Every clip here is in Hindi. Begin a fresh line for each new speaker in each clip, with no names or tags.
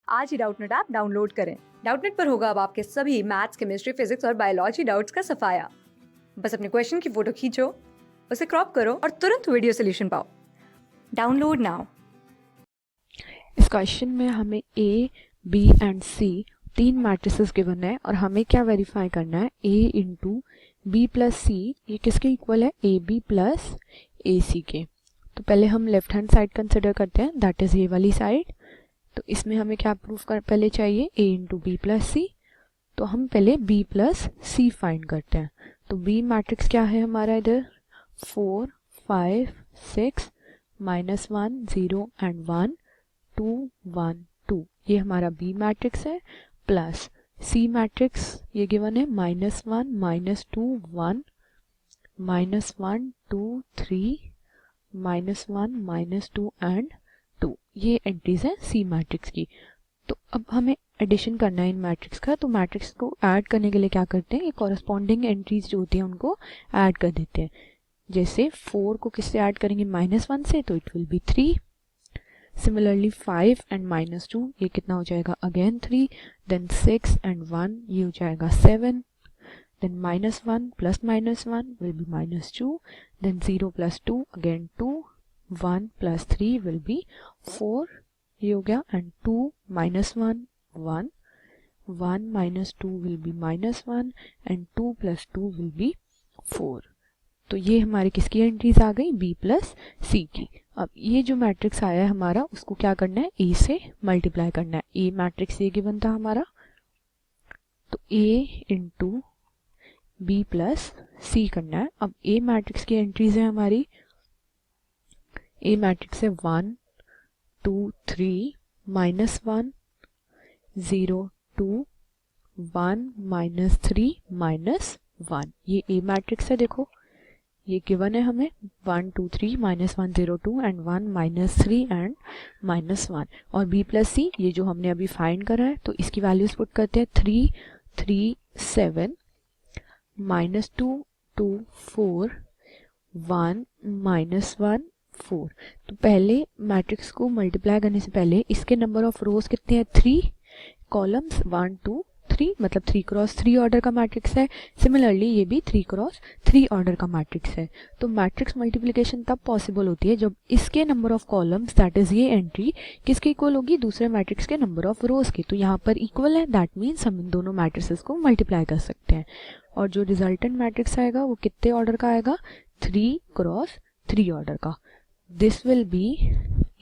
आज ही डाउटनेट ऐप डाउनलोड करें। डाउटनेट पर होगा अब आपके सभी मैथ्स, केमिस्ट्री, फिजिक्स और बायोलॉजी डाउट्स का सफाया। बस अपने क्वेश्चन की फोटो खींचो, उसे क्रॉप करो और तुरंत वीडियो सोल्यूशन पाओ। Download now.
इस क्वेश्चन में हमें ए, बी एंड सी तीन मैट्रिसेस गिवन है और हमें क्या वेरीफाई करना है, ए इंटू बी प्लस सी ये किसके इक्वल है, ए बी प्लस ए सी के। तो पहले हम लेफ्ट हैंड साइड कंसिडर करते हैं, दैट इज ये वाली साइड। तो इसमें हमें क्या प्रूफ कर पहले चाहिए, ए इंटू बी प्लस सी। तो हम पहले बी प्लस सी फाइंड करते हैं। तो बी मैट्रिक्स क्या है हमारा इधर, 4 5 6 -1 0 एंड 1 2 1 2, ये हमारा बी मैट्रिक्स है। प्लस सी मैट्रिक्स ये गिवन है -1 -2 1 -1 2 3 -1 -2 एंड 2, ये एंट्रीज है सी मैट्रिक्स की। तो अब हमें एडिशन करना है इन मैट्रिक्स का। तो मैट्रिक्स को ऐड करने के लिए क्या करते हैं, ये कॉरस्पॉन्डिंग एंट्रीज जो होती हैं उनको ऐड कर देते हैं। जैसे 4 को किससे ऐड करेंगे, -1 से, तो it will be 3। Similarly 5 and -2 ये कितना हो जाएगा, अगेन 3। देन 6 एंड 1 ये हो जाएगा 7। Then -1 plus -1 will be -2। Then 0 plus 2 again 2। 1 plus 3 will be 4, ये हो गया। And 2 -1 1 1 -2 will be -1 and 2 plus 2 will be 4। तो ये हमारी किसकी एंट्रीज आ गई, बी प्लस सी की। अब ये जो मैट्रिक्स आया है हमारा, उसको क्या करना है, ए से मल्टीप्लाई करना है। ए मैट्रिक्स ये गिवन था हमारा, तो ए इंटू बी प्लस सी करना है। अब ए मैट्रिक्स की एंट्रीज है हमारी, ए मैट्रिक्स है 1 2 3 -1 0 2 1 -3 -1, ये ए मैट्रिक्स है। देखो ये गिवन है हमें 1 2 3 -1 0 2 एंड 1 -3 एंड -1। और b प्लस सी ये जो हमने अभी फाइंड करा है, तो इसकी वैल्यूज पुट करते हैं। 3 3 7 -2 2 4 1 -1 4। तो पहले मैट्रिक्स को मल्टीप्लाई करने से पहले इसके नंबर ऑफ रोज कितने हैं, 3, कॉलम्स 1 2 3, मतलब 3 क्रॉस 3 ऑर्डर का मैट्रिक्स है। सिमिलरली ये भी 3 क्रॉस 3 ऑर्डर का मैट्रिक्स है। तो मैट्रिक्स मल्टीप्लिकेशन तब पॉसिबल होती है जब इसके number of columns, that is ये एंट्री, किसके इक्वल होगी, दूसरे मैट्रिक्स के नंबर ऑफ रोज की। तो यहाँ पर इक्वल है, दैट मीन्स हम इन दोनों मैट्रिक्स को मल्टीप्लाई कर सकते हैं। और जो रिजल्टेंट मैट्रिक्स आएगा वो कितने ऑर्डर का आएगा, 3 क्रॉस 3 ऑर्डर का। दिस विल बी,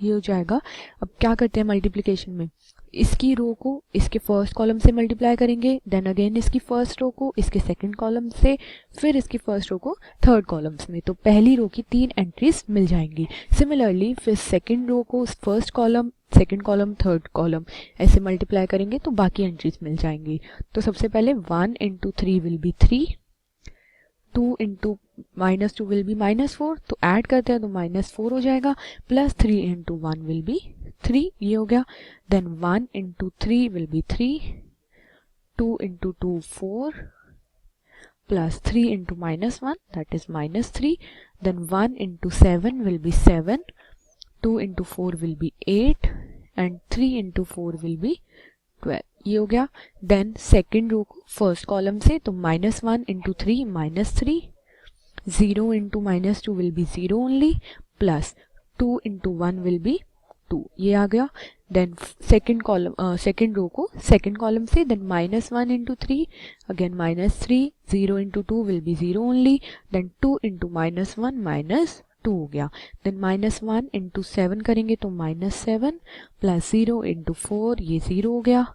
ये हो जाएगा। अब क्या करते हैं मल्टीप्लिकेशन में, इसकी रो को इसके फर्स्ट कॉलम से मल्टीप्लाई करेंगे, देन अगेन इसकी फर्स्ट रो को इसके सेकंड कॉलम से, फिर इसकी फर्स्ट रो को थर्ड कॉलम्स में। तो पहली रो की 3 एंट्रीज मिल जाएंगी। सिमिलरली फिर सेकंड रो को first column, second column, third column ऐसे मल्टीप्लाई करेंगे तो बाकी एंट्रीज मिल जाएंगी। तो सबसे पहले 1 into 3 will be 3, 2 into -2 will be -4, तो ऐड करते हैं तो -4 हो जाएगा। प्लस 3 इंटू 1 विल बी 3, ये हो गया। Then 1 into 3 will be 3, 2 into 2 4, plus 3 into -1 that is -3। Then 1 into 7 will be 7, 2 into 4 will be 8 and 3 into 4 will be 12, ये हो गया। देन सेकेंड रो को फर्स्ट कॉलम से, तो -1 into 3 -3, 0 into -2 will be 0 only, plus 2 into 1 will be 2, ये आ गया। Then second column, second row को सेकेंड कॉलम से, then -1 into 3 again -3, 0 into 2 will be 0 only, then 2 into -1 -2 हो गया। देन -1 इंटू 7 करेंगे तो -7, प्लस 0 इंटू 4 ये 0 हो गया,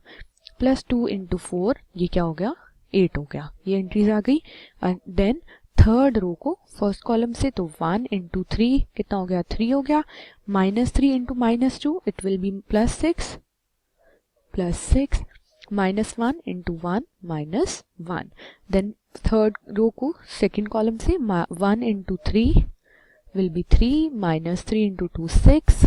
प्लस 2 इंटू 4 ये क्या हो गया, 8 हो गया। ये एंट्रीज आ गई। देन थर्ड रो को फर्स्ट कॉलम से, तो 1 इंटू 3 कितना हो गया, 3 हो गया। -3 into -2 it will be +6, +6 -1 into 1 -1। Then third row को सेकेंड कॉलम से, 1 into 3 will be 3, -3 into 2 6,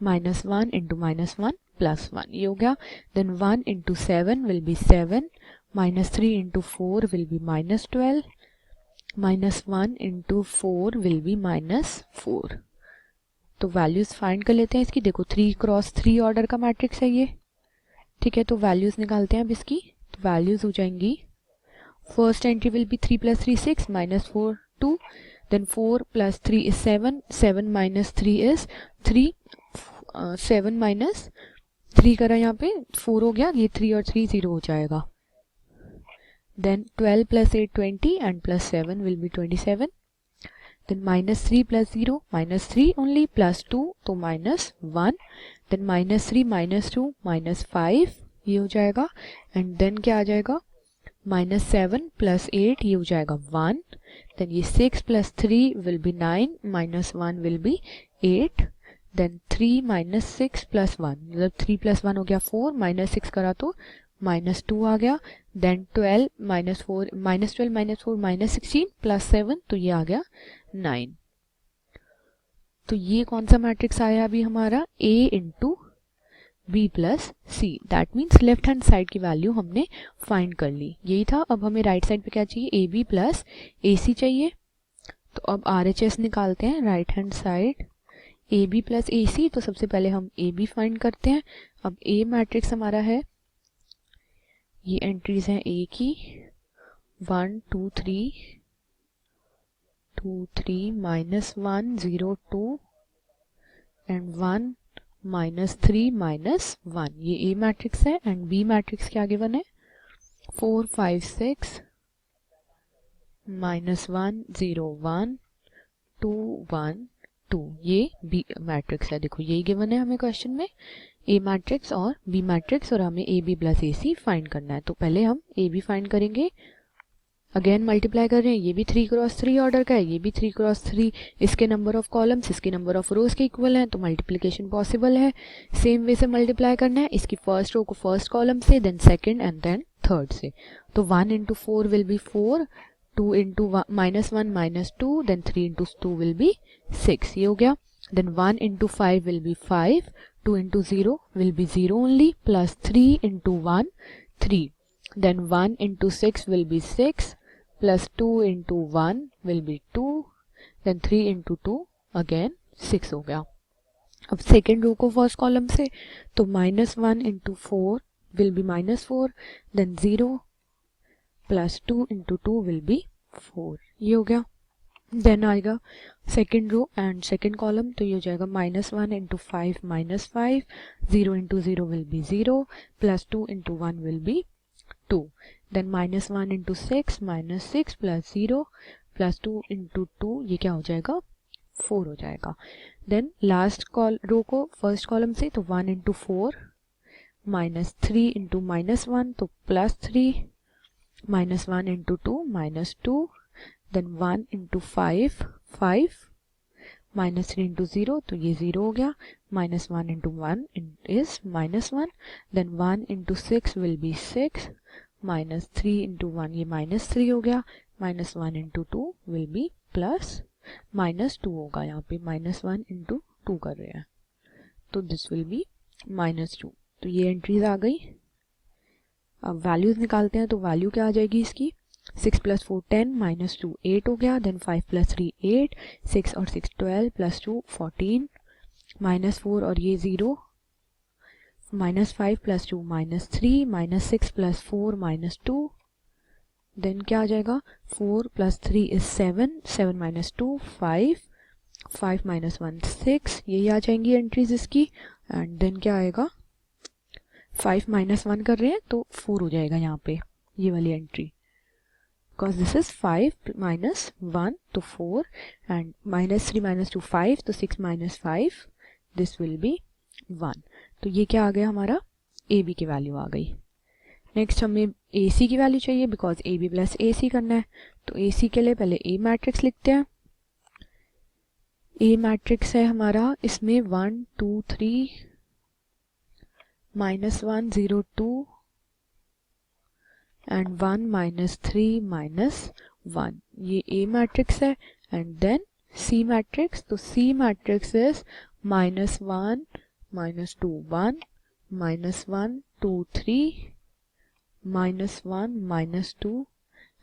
-1 into -1 +1, ये हो गया। Then 1 into 7 will be 7, -3 into 4 will be -12, -1 into 4 will be -4। तो वैल्यूज फाइंड कर लेते हैं इसकी। देखो 3 क्रॉस 3 ऑर्डर का मैट्रिक्स है ये, ठीक है, तो वैल्यूज़ निकालते हैं अब इसकी। तो वैल्यूज़ हो जाएंगी, first entry will be 3 + 3 6 -4 2, then 4 + 3 is 7, 7 - 3 is 3, 7 - 3 करा यहाँ पे 4 हो गया, ये 3 और 3 0 हो जाएगा। Then 12 + 8 20 and +7 will be 27. Then -3 + 0 -3 only, +2 तो -1, then -3 -2 -5 ये हो जाएगा, एंड देन क्या आ जाएगा, -7 + 8 ये हो जाएगा 1, then ये 6 + 3 will be 9 -1 will be 8, then 3 - 6 + 1 मतलब 3 + 1 हो गया 4, -6 करा तो -2 आ गया, देन 12 - 4 -12 - 4 -16 + 7 तो ये आ गया 9। तो ये कौन सा मैट्रिक्स आया अभी हमारा, A × B + C, that means left hand side की वैल्यू हमने फाइंड कर ली, यही था। अब हमें राइट साइड पे क्या चाहिए, AB + AC चाहिए। तो अब RHS निकालते हैं right hand side, AB + AC, तो सबसे पहले हम AB फाइंड करते हैं। अब A मैट्रिक्स हमारा है, ये एंट्रीज हैं A की 1 2 3 2 3 -1 0 2 एंड 1 -3 -1, ये A मैट्रिक्स है। एंड B मैट्रिक्स क्या गिवन है, 4 5 6 -1 0 1 2 1 2, ये B मैट्रिक्स है। देखो यही गिवन है हमें क्वेश्चन में, A मैट्रिक्स और B मैट्रिक्स, और हमें AB + AC फाइंड करना है। तो पहले हम AB फाइंड करेंगे, अगेन मल्टीप्लाई कर रहे हैं, ये भी 3 × 3 ऑर्डर का है, ये भी 3 × 3, इसके नंबर ऑफ कॉलम्स इसके नंबर ऑफ रोज के इक्वल हैं, तो मल्टीप्लिकेशन पॉसिबल है। सेम वे से मल्टीप्लाई करना है, इसकी फर्स्ट रो को फर्स्ट कॉलम से, then second and then third से। तो 1 × 4 will be 4, 2 × -1 -2, then 3 × 2 will be 6, ये हो गया। Then 1 × 5 will be 5, 2 × 0 will be 0 only, plus 3 × 1 3, then 1 × 6 will be 6, plus 2 × 1 will be 2, then 3 × 2 again 6 हो गया। अब सेकेंड रो को फर्स्ट कॉलम से, तो -1 × 4 will be -4, then 0 plus 2 × 2 will be 4, ये हो गया। देन आएगा second row and second column, तो ये हो जाएगा -1 × 5 -5, 0 × 0 will be 0, plus 2 × 1 will be 2, then -1 × 6 -6 plus 0 plus 2 × 2, ये क्या हो जाएगा 4 हो जाएगा। देन लास्ट रो को फर्स्ट कॉलम से, तो 1 × 4 -3 × -1 तो +3, -1 × 2 -2, देन 1 × 5 5, -3 × 0 तो ये 0 हो गया, -1 × 1 is -1, देन 1 × 6 will be 6, -3 × 1 ये -3 हो गया, -1 × 2 will be +2 होगा, यहाँ पे -1 × 2 कर रहे हैं, तो दिस विल बी -2। तो ये एंट्रीज आ गई। अब वैल्यूज निकालते हैं, तो वैल्यू क्या आ जाएगी इसकी, 6 + 4 10, -2 8 हो गया, देन 5 + 3 8, 6 और 6 12, +2 14, -4 और ये 0, -5 + 2 -3, -6 + 4 -2, देन क्या आ जाएगा, 4 + 3 is 7, 7 - 2 5, 5 - 1 6, यही आ जाएंगी एंट्रीज इसकी। एंड देन क्या आएगा, 5 - 1 कर रहे हैं तो 4 हो जाएगा यहाँ पे, ये वाली एंट्री, बिकॉज दिस इज 5 - 1 तो 4, एंड -3 - 2 5, तो 6 - 5 दिस विल बी 1। तो ये क्या आ गया हमारा, AB की वैल्यू आ गई। नेक्स्ट हमें AC की वैल्यू चाहिए, बिकॉज AB + AC करना है। तो AC के लिए पहले A मैट्रिक्स लिखते हैं। A मैट्रिक्स है हमारा, इसमें 1 2 3 -1 0 2 एंड 1 -3 -1, ये A मैट्रिक्स है। एंड देन C मैट्रिक्स, तो C मैट्रिक्स इज -1 -2 1, -1 2 3, -1 -2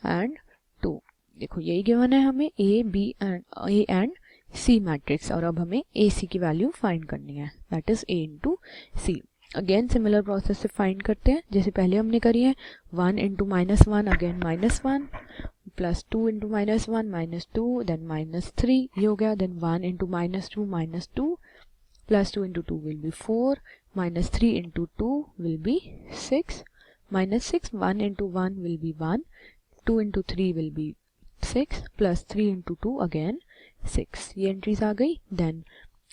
एंड 2। देखो यही गिवन है हमें A एंड C मैट्रिक्स, और अब हमें AC की वैल्यू फाइंड करनी है, that is A × C। Again similar process से फाइंड करते हैं जैसे पहले हमने करी है. 1 into -1 again -1 plus 2 into -1 -2 then -3 ये हो गया. Then 1 into -2 plus 2 into 2 will be 4 -3 into 2 will be 6 -6 1 into 1 will be 1 2 into 3 will be 6 plus 3 into 2 again 6 ये एंट्रीज आ गई. देन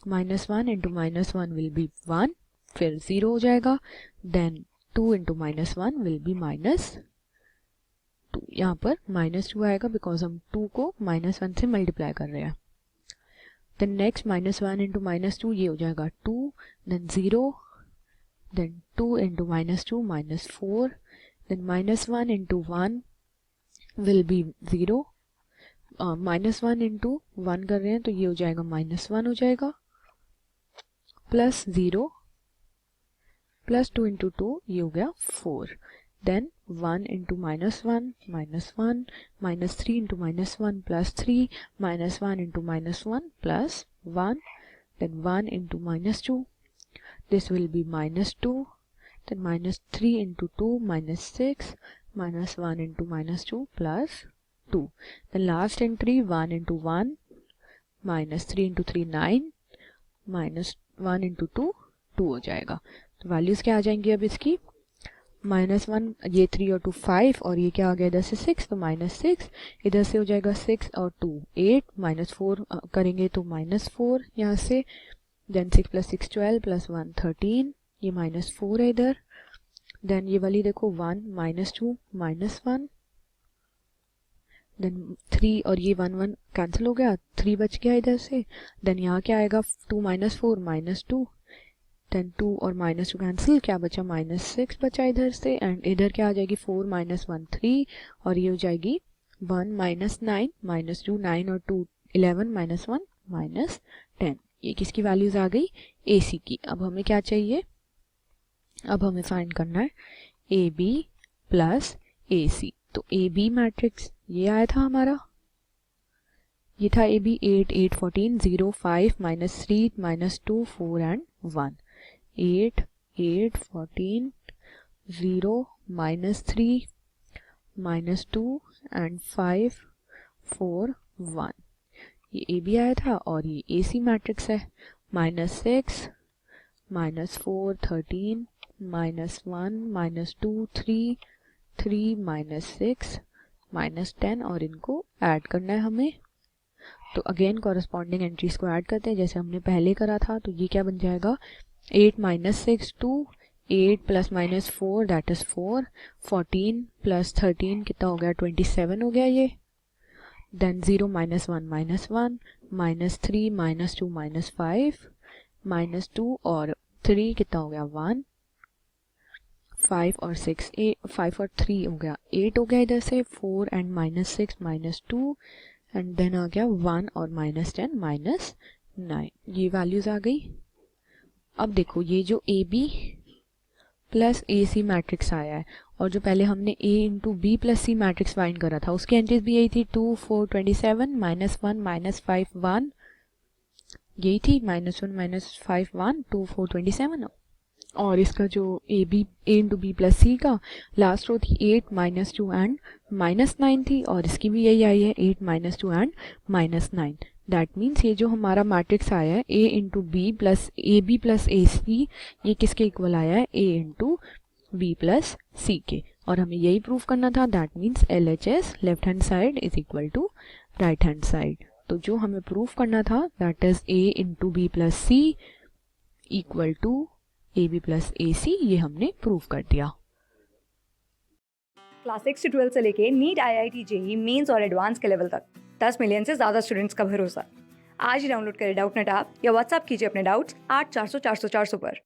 -1 इंटू -1 विल बी 1 फिर 0 हो जाएगा. देन 2 इंटू -1 विल बी -2 यहाँ पर -2 आएगा बिकॉज हम 2 को -1 से मल्टीप्लाई कर रहे हैं. देन नेक्स्ट -1 इंटू -2 ये हो जाएगा 2 then 0 then 2 into -2 -4 then -1 into 1 will be 0 -1 into 1 कर रहे हैं तो ये हो जाएगा -1 हो जाएगा प्लस 0 प्लस 2 इंटू 2 ये हो गया 4. Then 1 into -1 -1 -3 into -1 plus 3 -1 into -1 plus 1 then 1 into -2 this will be -2 then -3 into 2 -6 -1 into -2 plus 2. The last entry 1 into 1 -3 into 3 9 -1 into 2 2 हो जाएगा. तो वैल्यूज क्या आ जाएंगी अब इसकी -1 ये 3 और 2 5 और ये क्या आ गया इधर से 6 तो -6 इधर से हो जाएगा 6 और 2 8 -4 करेंगे तो -4 यहाँ से. देन 6 प्लस 6 12 प्लस 1 13 ये -4 है इधर. देन ये वाली देखो 1 -2 -1 देन 3 और ये 1 1 कैंसिल हो गया 3 बच गया इधर से. देन यहाँ क्या आएगा 2 -4 -2 देन 2 और -2 कैंसिल क्या बचा -6 बचा इधर से. एंड इधर क्या आ जाएगी 4 -1 3 और ये हो जाएगी 1 -9 -2 9 और 2 11 -1 -10. ये किसकी वैल्यूज आ गई AC की. अब हमें क्या चाहिए अब हमें फाइंड करना है AB प्लस AC. तो AB मैट्रिक्स ये आया था हमारा ये था AB 8 8 14 0 5 -3 -2 4 एंड 1 8 8 14 0 -3 -2 एंड 5 4 1 ये AB आया था और ये AC मैट्रिक्स है -6 -4 13 -1 -2 3 3 -6 -10 और इनको ऐड करना है हमें. तो अगेन कॉरस्पॉन्डिंग एंट्रीज को ऐड करते हैं जैसे हमने पहले करा था. तो ये क्या बन जाएगा 8 -6 2 8 प्लस -4 दैट इज 4 14 प्लस 13 कितना हो गया 27 हो गया ये. देन 0 -1 -1 -3 -2 -5 -2 और 3 कितना हो गया 1 5 और 6 5 और 3 हो गया 8 हो गया इधर से 4 एंड -6 -2 एंड देन आ गया 1 और -10 -9 ये वैल्यूज आ गई. अब देखो ये जो AB प्लस AC मैट्रिक्स आया है और जो पहले हमने A into B plus C matrix find करा था उसकी एंट्रीज भी यही थी 2 4 27 -1 -5 1 यही थी -1 -5 1 2 4 27. और इसका जो A into B plus C का लास्ट रो थी 8 -2 एंड -9 थी और इसकी भी यही आई है 8 -2 एंड -9. दैट मीन्स ये जो हमारा मैट्रिक्स आया है A into B plus AB plus AC ये किसके इक्वल आया है A into B plus C के. और हमें यही प्रूव करना था. That means LHS left hand side is equal to right hand side. तो जो हमें प्रूव करना था that is A into B plus C equal to AB plus AC ये हमने प्रूव कर दिया.
क्लास 6 से 12 से लेके नीट IIT JEE मेंस और एडवांस के लेवल तक 10 मिलियन से ज़्यादा स्टूडेंट्स का भरोसा. आज ही डाउनलोड करें डाउटनेट ऐप या व्हाट्सएप कीजिए अपने डाउट्स 8400 400 400 पर.